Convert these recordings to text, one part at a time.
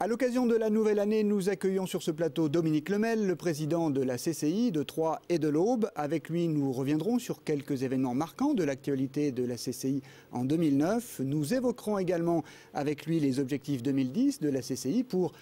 À l'occasion de la nouvelle année, nous accueillons sur ce plateau Dominique Lemel, le président de la CCI de Troyes et de l'Aube. Avec lui, nous reviendrons sur quelques événements marquants de l'actualité de la CCI en 2009. Nous évoquerons également avec lui les objectifs 2010 de la CCI pour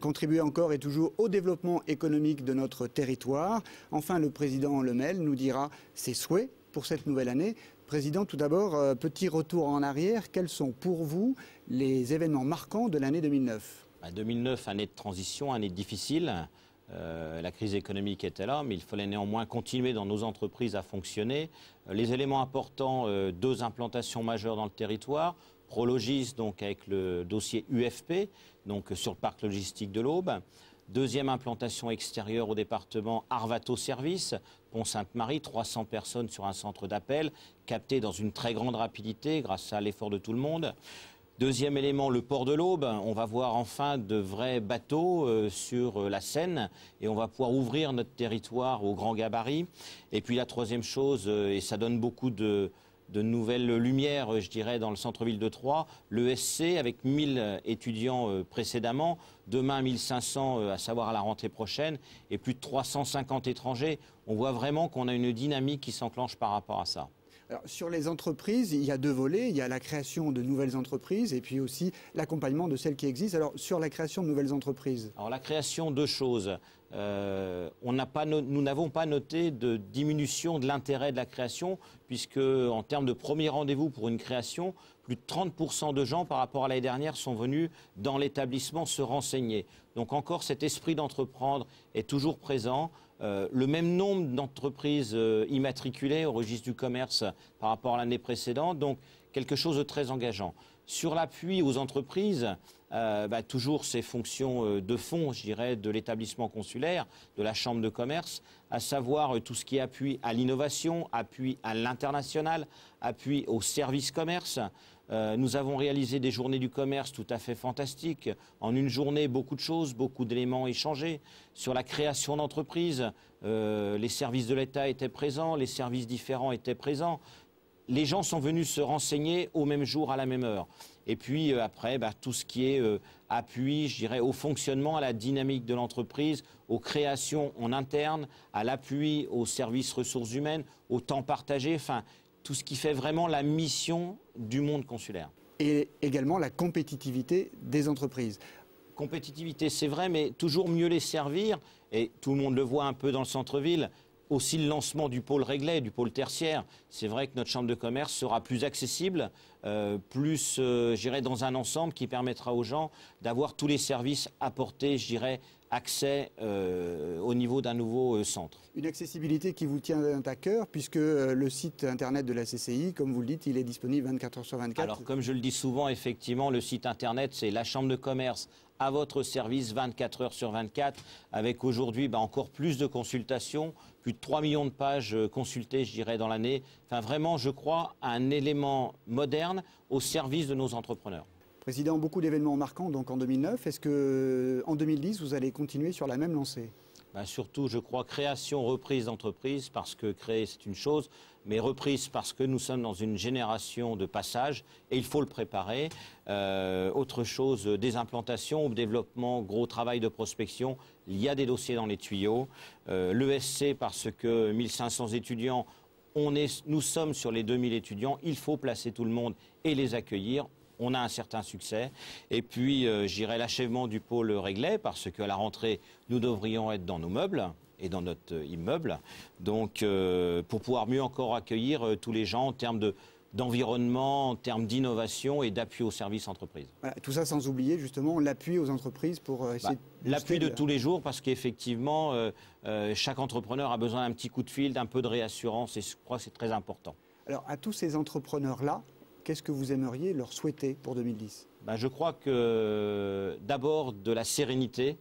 contribuer encore et toujours au développement économique de notre territoire. Enfin, le président Lemel nous dira ses souhaits pour cette nouvelle année. Président, tout d'abord, petit retour en arrière. Quels sont pour vous les événements marquants de l'année 2009 ? 2009, année de transition, année difficile. La crise économique était là, mais il fallait néanmoins continuer dans nos entreprises à fonctionner. Les éléments importants, deux implantations majeures dans le territoire. Prologis, donc avec le dossier UFP, donc sur le parc logistique de l'Aube. Deuxième implantation extérieure au département Arvato Service, Pont-Sainte-Marie, 300 personnes sur un centre d'appel, capté dans une très grande rapidité grâce à l'effort de tout le monde. Deuxième élément, le port de l'Aube. On va voir enfin de vrais bateaux sur la Seine et on va pouvoir ouvrir notre territoire au grand gabarit. Et puis la troisième chose, et ça donne beaucoup de nouvelles lumières, je dirais, dans le centre-ville de Troyes, l'ESC avec 1000 étudiants précédemment, demain 1500 à savoir à la rentrée prochaine, et plus de 350 étrangers. On voit vraiment qu'on a une dynamique qui s'enclenche par rapport à ça. Alors, sur les entreprises, il y a deux volets. Il y a la création de nouvelles entreprises et puis aussi l'accompagnement de celles qui existent. Alors, sur la création de nouvelles entreprises. Alors, la création, deux choses. Nous n'avons pas noté de diminution de l'intérêt de la création, puisque en termes de premier rendez-vous pour une création, plus de 30% de gens par rapport à l'année dernière sont venus dans l'établissement se renseigner. Donc encore cet esprit d'entreprendre est toujours présent. Le même nombre d'entreprises immatriculées au registre du commerce par rapport à l'année précédente, donc quelque chose de très engageant. Sur l'appui aux entreprises, toujours ces fonctions de fond, je dirais, de l'établissement consulaire, de la chambre de commerce, à savoir tout ce qui est appui à l'innovation, appui à l'international, appui au service commerce. Nous avons réalisé des journées du commerce tout à fait fantastiques. En une journée, beaucoup de choses, beaucoup d'éléments échangés. Sur la création d'entreprises, les services de l'État étaient présents, les services différents étaient présents. Les gens sont venus se renseigner au même jour, à la même heure. Et puis après, tout ce qui est appui, je dirais, au fonctionnement, à la dynamique de l'entreprise, aux créations en interne, à l'appui aux services ressources humaines, au temps partagé, enfin, tout ce qui fait vraiment la mission du monde consulaire. Et également la compétitivité des entreprises. Compétitivité, c'est vrai, mais toujours mieux les servir, et tout le monde le voit un peu dans le centre-ville. Aussi le lancement du pôle réglé, du pôle tertiaire. C'est vrai que notre chambre de commerce sera plus accessible, je dirais, dans un ensemble qui permettra aux gens d'avoir tous les services apportés, je dirais, accès au niveau d'un nouveau centre. Une accessibilité qui vous tient à cœur, puisque le site internet de la CCI, comme vous le dites, il est disponible 24 heures sur 24. Alors, comme je le dis souvent, effectivement, le site internet, c'est la chambre de commerce à votre service 24 heures sur 24, avec aujourd'hui encore plus de consultations, plus de 3 millions de pages consultées, je dirais, dans l'année. Enfin, vraiment, je crois, un élément moderne au service de nos entrepreneurs. Président, beaucoup d'événements marquants donc en 2009. Est-ce qu'en 2010, vous allez continuer sur la même lancée ? Surtout, je crois, création, reprise d'entreprise, parce que créer, c'est une chose, mais reprise parce que nous sommes dans une génération de passage et il faut le préparer. Autre chose, des implantations, développement, gros travail de prospection. Il y a des dossiers dans les tuyaux. L'ESC, parce que 1500 étudiants, nous sommes sur les 2000 étudiants, il faut placer tout le monde et les accueillir. On a un certain succès. Et puis, j'irai l'achèvement du pôle réglé, parce qu'à la rentrée, nous devrions être dans nos meubles et dans notre immeuble. Donc, pour pouvoir mieux encore accueillir tous les gens en termes d'environnement, en termes d'innovation et d'appui aux services entreprises. Voilà, tout ça sans oublier justement l'appui aux entreprises pour essayer de l'appui de tous les jours, parce qu'effectivement, chaque entrepreneur a besoin d'un petit coup de fil, d'un peu de réassurance, et je crois que c'est très important. Alors, à tous ces entrepreneurs-là, qu'est-ce que vous aimeriez leur souhaiter pour 2010 ? Je crois que d'abord de la sérénité,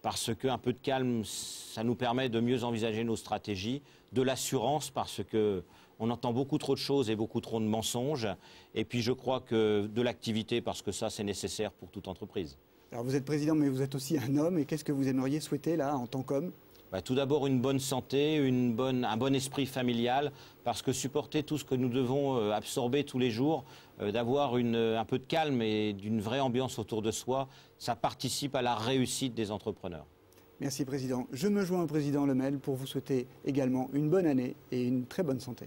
parce qu'un peu de calme, ça nous permet de mieux envisager nos stratégies, de l'assurance, parce qu'on entend beaucoup trop de choses et beaucoup trop de mensonges, et puis je crois que de l'activité, parce que ça c'est nécessaire pour toute entreprise. Alors vous êtes président, mais vous êtes aussi un homme, et qu'est-ce que vous aimeriez souhaiter là en tant qu'homme ? Tout d'abord une bonne santé, un bon esprit familial, parce que supporter tout ce que nous devons absorber tous les jours, d'avoir un peu de calme et d'une vraie ambiance autour de soi, ça participe à la réussite des entrepreneurs. Merci Président. Je me joins au Président Lemel pour vous souhaiter également une bonne année et une très bonne santé.